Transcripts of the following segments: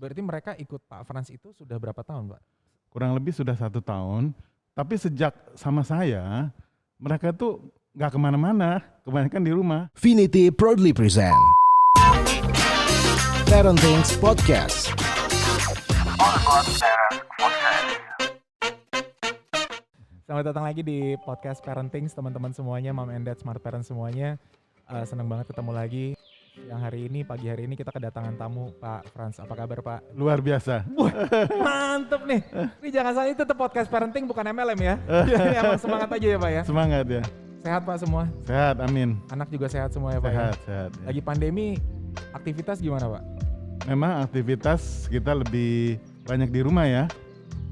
Berarti mereka ikut Pak Frans itu sudah berapa tahun, Pak? Kurang lebih sudah 1 tahun. Tapi sejak sama saya, mereka tuh nggak kemana-mana, kebanyakan di rumah. Finity proudly present Parenting Podcast. Selamat datang lagi di podcast Parenting, teman-teman semuanya, Mom and Dad Smart Parents semuanya. Senang banget ketemu lagi. Yang hari ini, pagi hari ini kita kedatangan tamu Pak Frans. Apa kabar, Pak? Luar biasa. Wah, mantep nih. Ini jangan salah, itu tetap podcast Parenting bukan MLM ya. Emang semangat aja ya, Pak ya. Semangat ya. Sehat, Pak, semua? Sehat, amin. Anak juga sehat semua ya, Pak Sehat, ya? sehat. Ya. Lagi pandemi, aktivitas gimana, Pak? Memang aktivitas kita lebih banyak di rumah ya.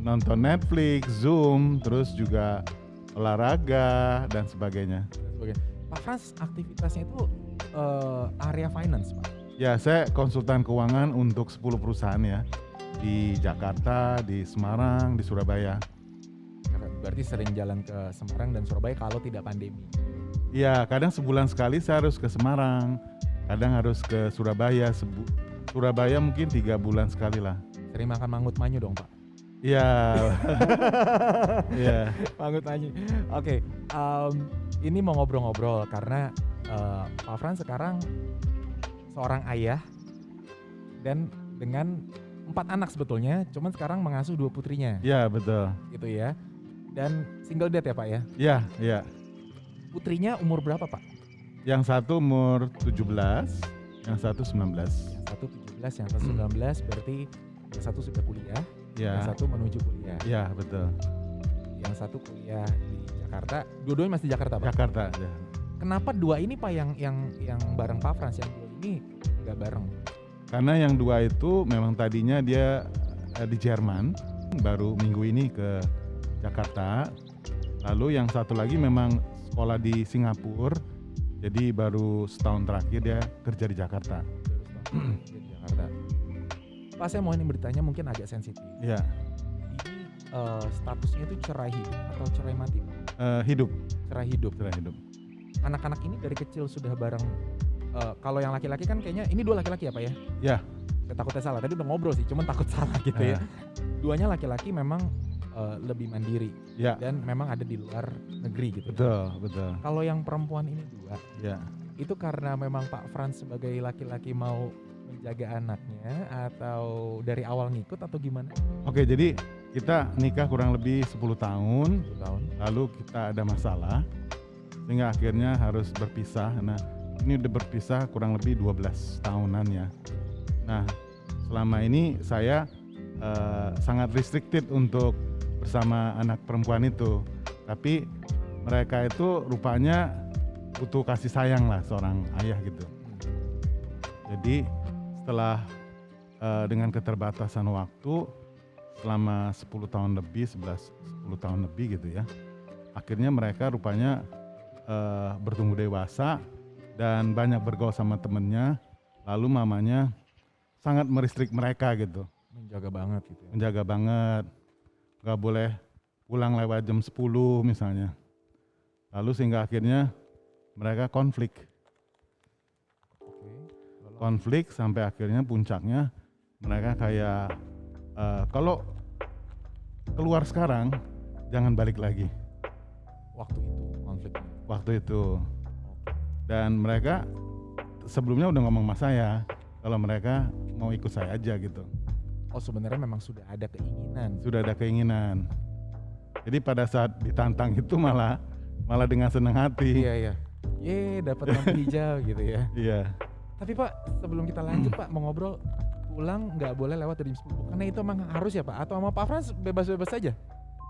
Nonton Netflix, Zoom, terus juga olahraga dan sebagainya. Pak Frans, aktivitasnya itu area finance, Pak? Ya, saya konsultan keuangan untuk 10 perusahaan ya. Di Jakarta, di Semarang, di Surabaya. Berarti sering jalan ke Semarang dan Surabaya kalau tidak pandemi? Ya, kadang sebulan sekali saya harus ke Semarang. Kadang harus ke Surabaya. Surabaya mungkin 3 bulan sekali lah. Sering makan mangut manyu dong, Pak? Iya. Iya. Mangut manyu. Oke, ini mau ngobrol-ngobrol karena Pak Frans sekarang seorang ayah dan dengan 4 anak sebetulnya, cuman sekarang mengasuh 2 putrinya. Iya, betul. Gitu ya. Dan single dad ya, Pak ya? Iya, iya. Putrinya umur berapa, Pak? Yang satu umur 17, yang satu 19. Yang satu 17, yang satu 19, berarti yang satu sudah kuliah, Ya. yang satu menuju kuliah. Iya, betul. Yang satu kuliah di Jakarta, dua-duanya masih di Jakarta, Pak? Jakarta. Ya. Kenapa 2 ini, Pak, yang bareng Pak Frans, yang 2 ini nggak bareng? Karena yang 2 itu memang tadinya dia di Jerman, baru minggu ini ke Jakarta. Lalu yang satu lagi memang sekolah di Singapura, jadi baru setahun terakhir dia kerja di Jakarta. Baru setahun di Jakarta. Pak, saya mau ini bertanya mungkin agak sensitif. Ya, Ini statusnya itu cerai hidup atau cerai mati, Pak? hidup, Cerai hidup. cerai hidup. Anak-anak ini dari kecil sudah bareng. Kalau yang laki-laki kan kayaknya ini 2 laki-laki ya, Pak ya? Ya. Saya takutnya salah. Tadi udah ngobrol sih, cuman takut salah gitu ya. 2-nya laki-laki memang lebih mandiri Ya, dan memang ada di luar negeri gitu. betul, betul. Kalau yang perempuan ini 2, Ya. itu karena memang Pak Frans sebagai laki-laki mau menjaga anaknya atau dari awal ngikut atau gimana? Oke, jadi kita nikah kurang lebih 10 tahun, 10 tahun. lalu kita ada masalah, sehingga akhirnya harus berpisah. Nah, ini udah berpisah kurang lebih 12 tahunan ya. Nah, selama ini saya sangat restricted untuk bersama anak perempuan itu. Tapi mereka itu rupanya butuh kasih sayang lah seorang ayah gitu. Jadi setelah dengan keterbatasan waktu selama 10 tahun lebih, 10 tahun lebih gitu ya, akhirnya mereka rupanya bertumbuh dewasa dan banyak bergaul sama temennya, lalu mamanya sangat meristrik mereka gitu. Menjaga banget gitu ya. Menjaga banget, gak boleh pulang lewat jam 10 misalnya. Lalu sehingga akhirnya mereka konflik sampai akhirnya puncaknya mereka kayak kalau keluar sekarang jangan balik lagi. Waktu itu konfliknya. Waktu itu. Dan mereka sebelumnya udah ngomong sama saya kalau mereka mau ikut saya aja gitu. Oh, sebenarnya memang sudah ada keinginan. Sudah ada keinginan. Jadi pada saat ditantang itu malah dengan senang hati. Iya, iya. Dapat lampu hijau gitu ya. Iya. Tapi Pak, sebelum kita lanjut Pak, mau ngobrol, pulang nggak boleh lewat dari jam 10. Karena itu emang harus ya Pak? Atau sama Pak Frans bebas-bebas saja?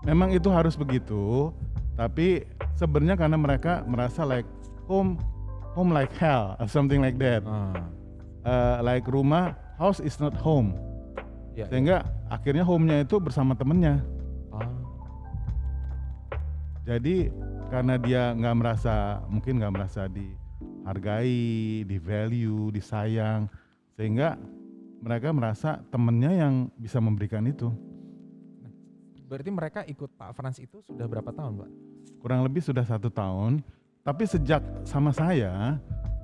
Memang itu harus begitu, tapi sebenarnya karena mereka merasa like home like hell or something like that. Like rumah, house is not home. Ya, Sehingga akhirnya home-nya itu bersama temennya. Jadi karena dia mungkin nggak merasa dihargai, di value, disayang, sehingga mereka merasa temennya yang bisa memberikan itu. Berarti mereka ikut Pak Frans itu sudah berapa tahun, Pak? Kurang lebih sudah 1 tahun. Tapi sejak sama saya,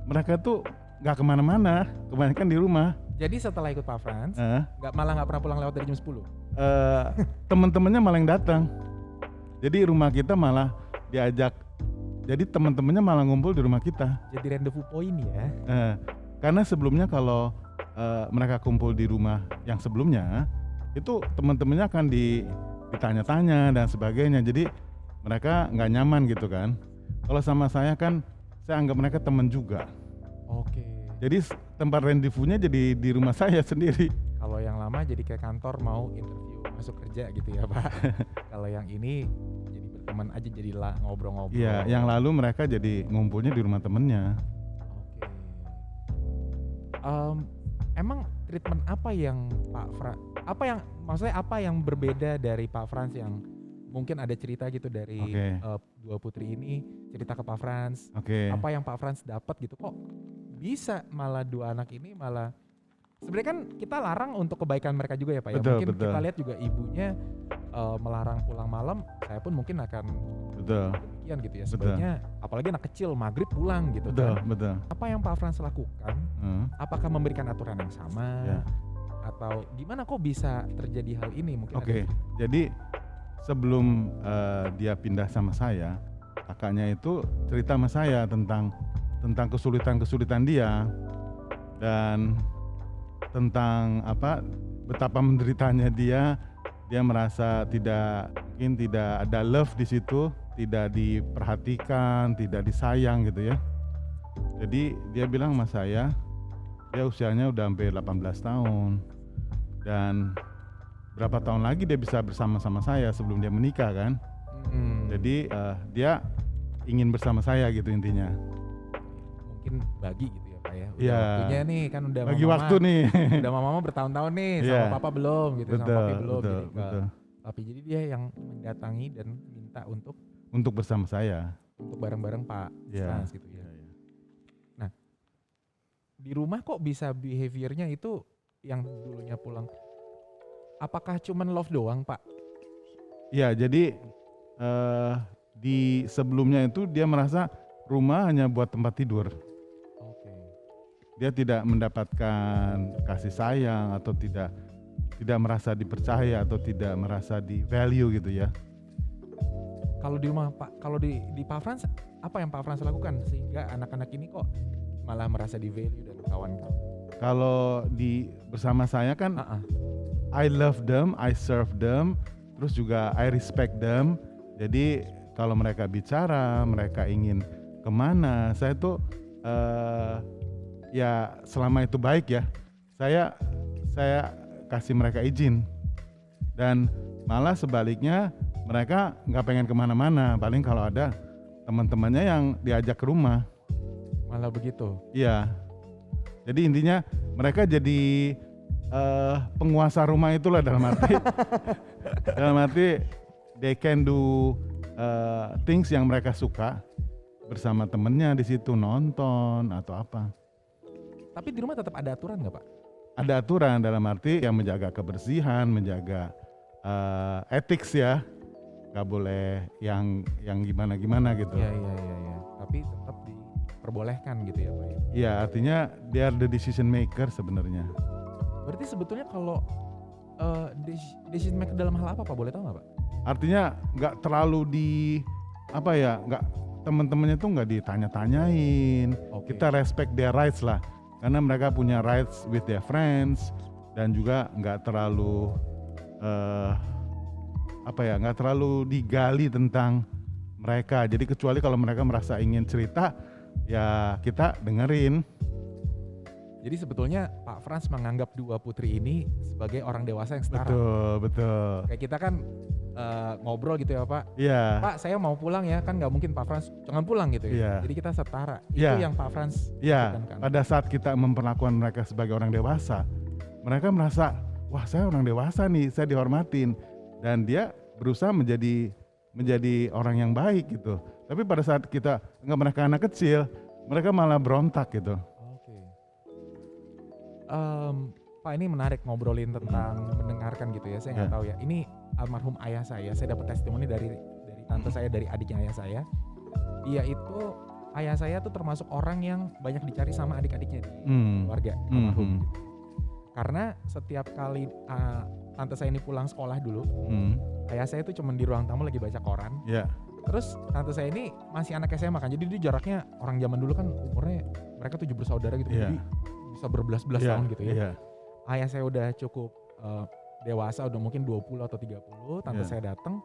mereka tuh nggak kemana-mana, kebanyakan di rumah. Jadi setelah ikut Pak Frans, Eh, malah nggak pernah pulang lewat dari jam 10? teman-temannya malah yang datang. Jadi rumah kita malah diajak. Jadi teman-temannya malah ngumpul di rumah kita. Jadi rendezvous point ya. Karena sebelumnya kalau mereka kumpul di rumah yang sebelumnya, itu teman-temannya akan ditanya-tanya dan sebagainya. Jadi mereka nggak nyaman gitu kan. Kalau sama saya kan, saya anggap mereka teman juga. Oke. Jadi tempat rendezvous-nya jadi di rumah saya sendiri. Kalau yang lama jadi kayak kantor mau interview masuk kerja gitu ya Pak. Kalau yang ini jadi berteman aja, jadi ngobrol-ngobrol. Iya, yang lalu mereka jadi ngumpulnya di rumah temennya. Oke. Emang treatment apa yang Pak Frans, maksudnya apa yang berbeda dari Pak Frans yang mungkin ada cerita gitu dari Oke. dua putri ini cerita ke Pak Frans. Oke. Apa yang Pak Frans dapat gitu kok bisa malah dua anak ini malah sebenarnya kan kita larang untuk kebaikan mereka juga ya Pak ya. Betul, Mungkin betul. kita lihat juga ibunya melarang pulang malam, saya pun mungkin akan Betul, demikian gitu ya. Betul. Sebenarnya apalagi anak kecil maghrib pulang gitu betul, kan. betul. Apa yang Pak Frans lakukan? Apakah memberikan aturan yang sama? Ya. Atau gimana kok bisa terjadi hal ini? Mungkin Oke, jadi sebelum dia pindah sama saya, kakaknya itu cerita sama saya tentang kesulitan-kesulitan dia dan tentang betapa menderitanya dia merasa mungkin tidak ada love di situ, tidak diperhatikan, tidak disayang gitu ya. Jadi dia bilang sama saya, dia usianya udah hampir 18 tahun dan berapa tahun lagi dia bisa bersama-sama saya sebelum dia menikah kan. Jadi dia ingin bersama saya gitu intinya. mungkin bagi gitu ya Pak ya. Udah Iya. waktunya nih kan udah Bagi mama, waktu nih. udah mama bertahun-tahun nih Iya. sama papa belum gitu, sama papi belum betul, jadi ke betul. papi. Jadi dia yang mendatangi dan minta untuk Untuk bersama saya. bareng-bareng Pak Iya. Frans gitu ya. Di rumah kok bisa behaviornya itu yang dulunya pulang, apakah cuman love doang Pak? Iya, jadi di sebelumnya itu dia merasa rumah hanya buat tempat tidur. Oke. Dia tidak mendapatkan kasih sayang atau tidak merasa dipercaya atau tidak merasa di value gitu ya. Kalau di rumah Pak, kalau di Pak Frans, apa yang Pak Frans lakukan sehingga anak-anak ini kok malah merasa di value dan kawan-kawan? Kalau bersama saya kan I love them, I serve them, terus juga I respect them. Jadi kalau mereka bicara, mereka ingin kemana, saya tuh ya selama itu baik ya, saya kasih mereka izin. Dan malah sebaliknya mereka nggak pengen kemana-mana, paling kalau ada teman-temannya yang diajak ke rumah. Malah begitu. Iya. Jadi intinya mereka jadi penguasa rumah itulah dalam arti they can do things yang mereka suka bersama temennya di situ, nonton atau apa. Tapi di rumah tetap ada aturan nggak Pak? Ada aturan dalam arti yang menjaga kebersihan, menjaga ethics ya, nggak boleh yang gimana gitu. Iya. Tapi tetap diperbolehkan gitu ya Pak ya? Iya, artinya they are the decision maker sebenarnya. Berarti sebetulnya kalau decision maker dalam hal apa Pak? Boleh tahu nggak Pak? Artinya nggak terlalu nggak teman-temannya tuh nggak ditanya-tanyain. Oke. Kita respect their rights lah, karena mereka punya rights with their friends dan juga nggak terlalu nggak terlalu digali tentang mereka. Jadi kecuali kalau mereka merasa ingin cerita, ya kita dengerin. Jadi sebetulnya Pak Frans menganggap dua putri ini sebagai orang dewasa yang setara. Betul. Kayak kita kan ngobrol gitu ya Pak. Iya. Pak saya mau pulang ya, kan nggak mungkin Pak Frans jangan pulang gitu ya. Iya. Jadi kita setara. Iya. Itu yang Pak Frans Ya, lakukan kan. pada saat kita memperlakukan mereka sebagai orang dewasa, mereka merasa, wah saya orang dewasa nih, saya dihormatin. Dan dia berusaha menjadi orang yang baik gitu. Tapi pada saat kita nggak mereka anak kecil, mereka malah berontak gitu. Oke. Pak ini menarik ngobrolin tentang mendengarkan gitu ya. Saya nggak Ya. tahu ya. Ini almarhum ayah saya dapat testimoni dari tante saya, dari adiknya ayah saya. Dia itu ayah saya tuh termasuk orang yang banyak dicari sama adik-adiknya di keluarga almarhum. Karena setiap kali tante saya ini pulang sekolah dulu, ayah saya itu cuman di ruang tamu lagi baca koran. Ya. Terus tante saya ini masih anak SMA kan, jadi dia jaraknya orang zaman dulu kan umurnya mereka 7 bersaudara gitu, Iya. jadi bisa berbelas-belas Iya, tahun gitu ya. Iya. Ayah saya udah cukup dewasa, udah mungkin 20 atau 30, tante Iya. saya datang,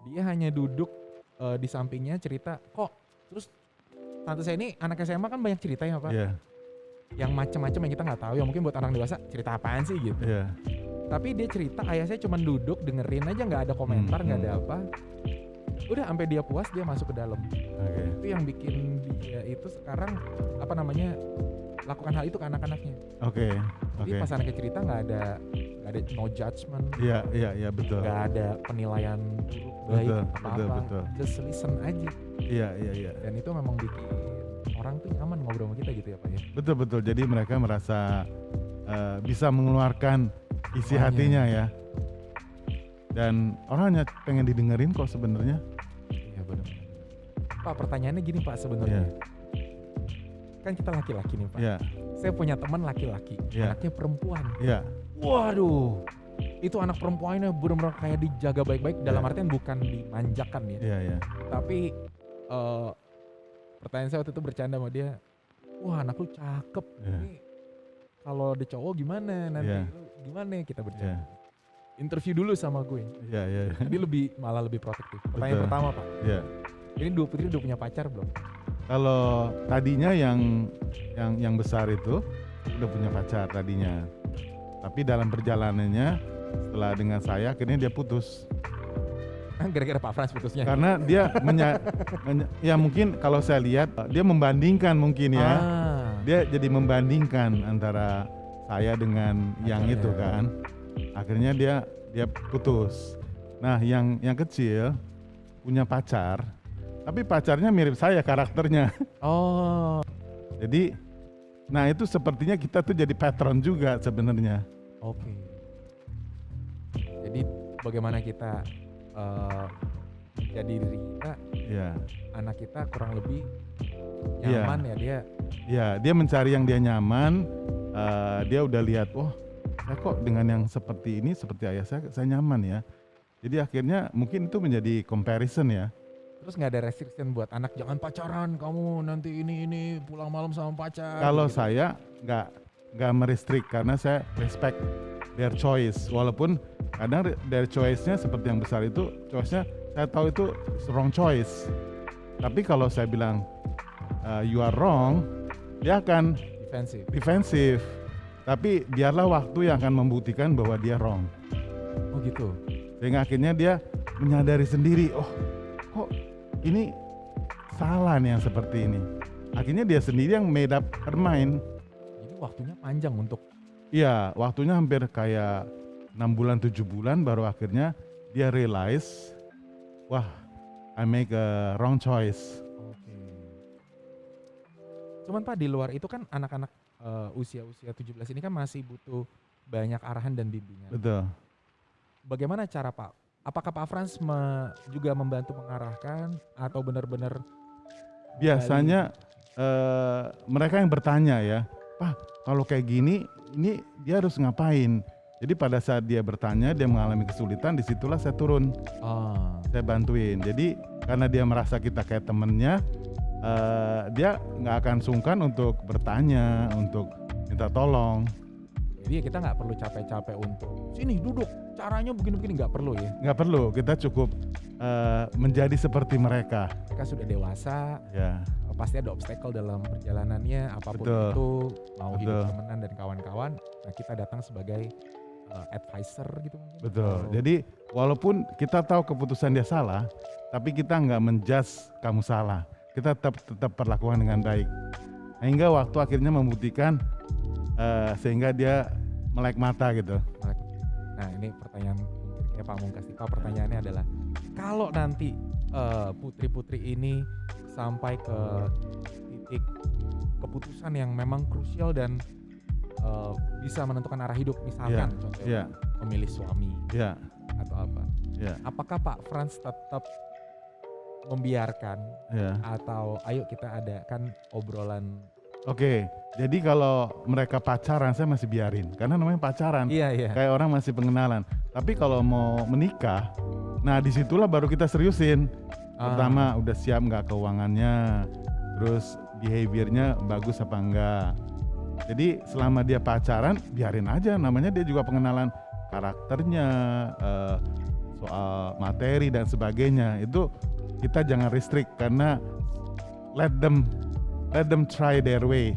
dia hanya duduk di sampingnya cerita, kok terus tante saya ini anak SMA kan banyak cerita ya Pak, Iya. yang macam-macam yang kita nggak tahu, yang mungkin buat orang dewasa cerita apaan sih gitu. Iya. Tapi dia cerita, ayah saya cuma duduk dengerin aja, nggak ada komentar, nggak ada apa. Udah sampai dia puas, dia masuk ke dalam. Oke. Itu yang bikin dia itu sekarang lakukan hal itu ke anak-anaknya. Oke. Jadi pas anaknya cerita nggak ada no judgment, Iya, betul. nggak ada penilaian buruk baik Betul, apa-apa, betul. just listen aja. Iya. Dan itu memang bikin orang tuh nyaman ngobrol sama kita gitu ya Pak ya. Betul. Jadi mereka merasa bisa mengeluarkan isi Semuanya. hatinya ya. Dan orang hanya pengen didengerin kok sebenarnya. Iya benar. Pak, pertanyaannya gini Pak sebenarnya. Kan kita laki-laki nih Pak. Iya. Saya punya teman laki-laki, Iya. anaknya perempuan. Iya. Waduh, itu anak perempuannya benar-benar kayak dijaga baik-baik, dalam Iya. artian bukan dimanjakan ya. Iya. Tapi pertanyaan saya waktu itu bercanda sama dia, wah anak lu cakep. Iya. Ini kalau ada cowok gimana nanti? Iya. Lu gimana kita Iya. bercanda? Interview dulu sama gue. Iya. Dia malah lebih protektif. Pertanyaan Betul. pertama Pak, Iya. ini dua putri udah punya pacar belum? Kalau tadinya yang besar itu udah punya pacar tadinya. Tapi dalam perjalanannya setelah dengan saya akhirnya dia putus. Gara-gara Pak Frans putusnya. Karena dia ya mungkin kalau saya lihat dia membandingkan mungkin ya. Dia jadi membandingkan antara saya dengan yang Pacarnya. itu kan. Akhirnya dia putus. Nah, yang kecil punya pacar, tapi pacarnya mirip saya karakternya. Oh, Jadi nah itu sepertinya kita tuh jadi patron juga sebenarnya. oke. Jadi bagaimana kita jadi diri kita, Ya. anak kita kurang lebih Iya. nyaman ya dia. Ya, dia mencari yang dia nyaman. Dia udah lihat, oh, saya kok dengan yang seperti ini, seperti ayah saya nyaman ya. Jadi akhirnya mungkin itu menjadi comparison ya. Terus nggak ada restriction buat anak, jangan pacaran kamu nanti ini pulang malam sama pacar. Kalau gitu. saya nggak merestrik karena saya respect their choice. Walaupun kadang their choice-nya seperti yang besar itu, choice-nya saya tahu itu wrong choice. Tapi kalau saya bilang you are wrong, dia akan defensif. defensif. Tapi biarlah waktu yang akan membuktikan bahwa dia wrong. Oh gitu. Sehingga akhirnya dia menyadari sendiri, oh kok ini salah nih yang seperti ini. Akhirnya dia sendiri yang made up her mind. Jadi waktunya panjang untuk Iya, waktunya hampir kayak 6 bulan 7 bulan baru akhirnya dia realize, wah, I make a wrong choice. Oke. Cuman Pak, di luar itu kan anak-anak usia-usia 17 ini kan masih butuh banyak arahan dan bimbingan. Betul. Bagaimana cara Pak? Apakah Pak Frans juga membantu mengarahkan atau benar-benar Biasanya mereka yang bertanya ya, Pak, kalau kayak gini, ini dia harus ngapain? Jadi pada saat dia bertanya, dia mengalami kesulitan, disitulah saya turun, saya bantuin. Jadi karena dia merasa kita kayak temennya, dia nggak akan sungkan untuk bertanya, untuk minta tolong. jadi kita nggak perlu capek-capek untuk sini duduk caranya begini-begini, nggak perlu ya. Nggak perlu, kita cukup menjadi seperti mereka. Mereka sudah dewasa, Ya, pasti ada obstacle dalam perjalanannya apapun Betul. itu, mau Betul. hidup temenan dan kawan-kawan. Nah kita datang sebagai advisor gitu mungkin. betul. Atau- Jadi walaupun kita tahu keputusan dia salah, tapi kita nggak menjudge kamu salah. Kita tetap perlakukan dengan baik. Hingga waktu akhirnya membuktikan sehingga dia melek mata gitu. Nah ini pertanyaan kayak Pak Mungkas. Pak, pertanyaannya adalah kalau nanti putri-putri ini sampai ke titik keputusan yang memang krusial dan bisa menentukan arah hidup, misalkan contohnya Iya, memilih suami iya, atau apa, iya, apakah Pak Frans tetap membiarkan iya. atau ayo kita adakan obrolan Oke, jadi kalau mereka pacaran saya masih biarin, karena namanya pacaran. Iya. Kayak orang masih pengenalan. Tapi kalau mau menikah, nah disitulah baru kita seriusin. Pertama udah siap nggak keuangannya, terus behaviornya bagus apa enggak. Jadi selama dia pacaran, biarin aja. Namanya dia juga pengenalan karakternya, soal materi dan sebagainya. Itu kita jangan restrict, karena let them try their way.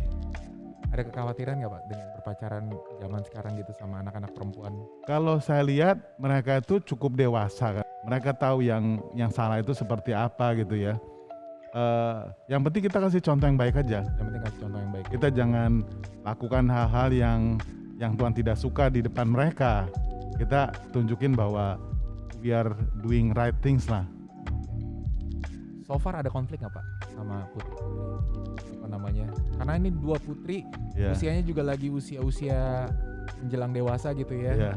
Ada kekhawatiran nggak Pak dengan berpacaran zaman sekarang gitu sama anak-anak perempuan? Kalau saya lihat mereka itu cukup dewasa kan. Mereka tahu yang salah itu seperti apa gitu ya. Yang penting kita kasih contoh yang baik aja. Yang penting kasih contoh yang baik. Kita jangan lakukan hal-hal yang Tuhan tidak suka di depan mereka. Kita tunjukin bahwa we are doing right things lah. So far ada konflik nggak Pak sama putri? Apa namanya? Karena ini dua putri, Yeah. usianya juga lagi usia menjelang dewasa gitu ya. Yeah.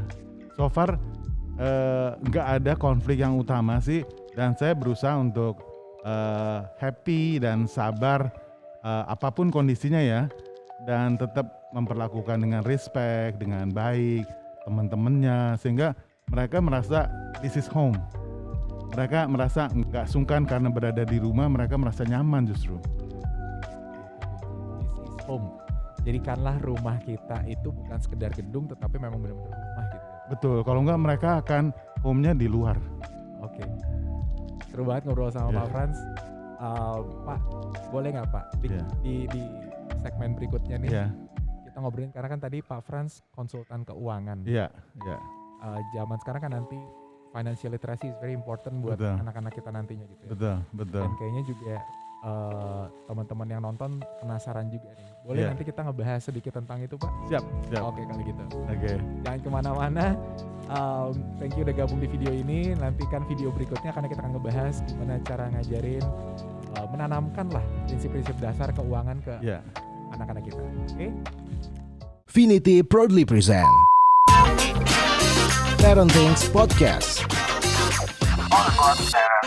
So far nggak ada konflik yang utama sih, dan saya berusaha untuk happy dan sabar apapun kondisinya ya, dan tetap memperlakukan dengan respect, dengan baik teman-temannya, sehingga mereka merasa this is home. Mereka merasa nggak sungkan karena berada di rumah, mereka merasa nyaman justru. This is home. Jadikanlah rumah kita itu bukan sekedar gedung, tetapi memang benar-benar rumah gitu ya. Betul, kalau nggak mereka akan home-nya di luar. Oke. Seru banget ngobrol sama Yeah. Pak Frans. Pak, boleh nggak Pak Yeah. di segmen berikutnya nih Iya, kita ngobrolin, karena kan tadi Pak Frans konsultan keuangan. iya. Zaman sekarang kan nanti financial literacy is very important buat Betul. anak-anak kita nantinya gitu ya. Betul. Dan kayaknya juga teman-teman yang nonton penasaran juga nih. Boleh Iya. nanti kita ngebahas sedikit tentang itu Pak? Siap. Oke kalau gitu. Oke. Jangan kemana-mana. Thank you udah gabung di video ini. Nantikan video berikutnya karena kita akan ngebahas gimana cara ngajarin, menanamkan lah prinsip-prinsip dasar keuangan ke Iya. anak-anak kita. Oke? Finity proudly present Parenting Podcast. All about parents.